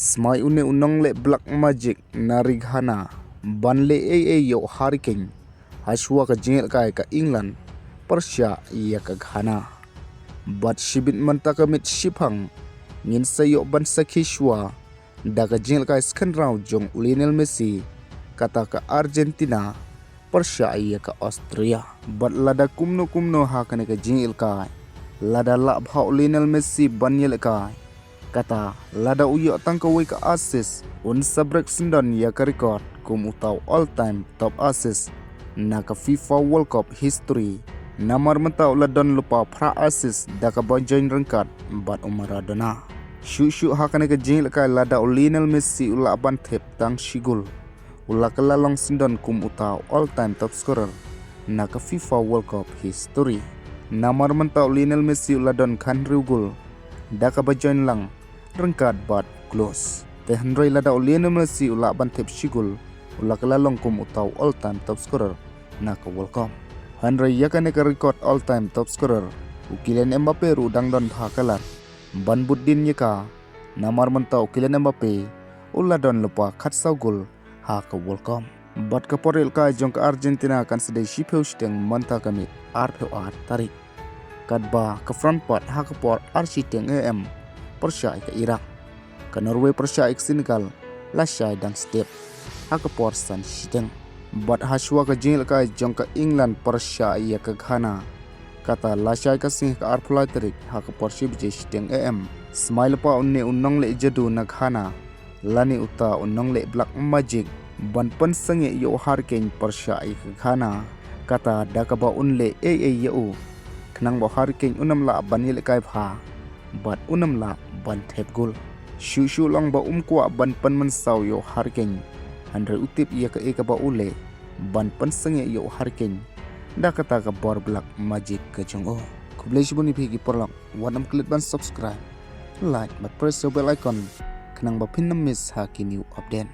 Smai une ynleh black magic narighana banle yo hurricane hashwa ka jingel kai ka England Persia ya ka Ghana bat shibit mantaka mit shipang ngin sayo ban sakishwa Daka jingel kai second round jong Lionel Messi kata ka Argentina Persia ya ka Austria bat lada kumno ha kane ka jingel kai lada la bhau Lionel Messi banyel kai kata lada uyo tangkawai ka assist un sabrek sindan ya ka record kum utau all time top assist na ka FIFA World Cup history namar mentau ladon lupa pra assist Daka banjoin rengkat bat Maradona shu hakane ka jingil kai lada Lionel Messi ula ban thep tang shigul ula kalalong sindan kum utau all time top scorer na ka FIFA World Cup history namar mentau Lionel Messi ula don kan riugul Daka banjoin lang rengkat bat close te handrai lada Lionel Messi ula ban thep shigul ula kalalong kum utau all time top scorer na ka World Cup handrai yakane ka record all time top scorer Kylian Mbappe ru dang don bhakalat ban buddin yaka namar mentau Kylian Mbappe ula don lupa khatsau gol ha ka World Cup bat ka porel ka jong ka Argentina kan sedai shipeu steng manta kami arpeu tarik kadba ka front part ha ka por architeng am Persia ke Iraq ke Norway Persia ke Senegal lasai dan step ha ka por san shiteng bat hashwa ka jingel ka jong ka England Persia ya ka Ghana kata lasai ka sing ka arpulai tarik ha ka por shibje shiteng am smile pa unne ynleh jadu na Ghana lani uta ynleh black magic ban pan sange yo hurricane Persia ya ka Ghana kata Daka ba ynleh yo khnang ba hurricane unam la banil kai pha bat unam la ban thep gol shu long ba kwa ban pan man saw yo hurricane handre utip ya ka ba ule ban pan sange yo hurricane Daka ta ka bor black magic ka jong kublai shibuni phigi porlak wanam klik ban subscribe like but press the bell icon khnang ba phinnam miss ha ki new update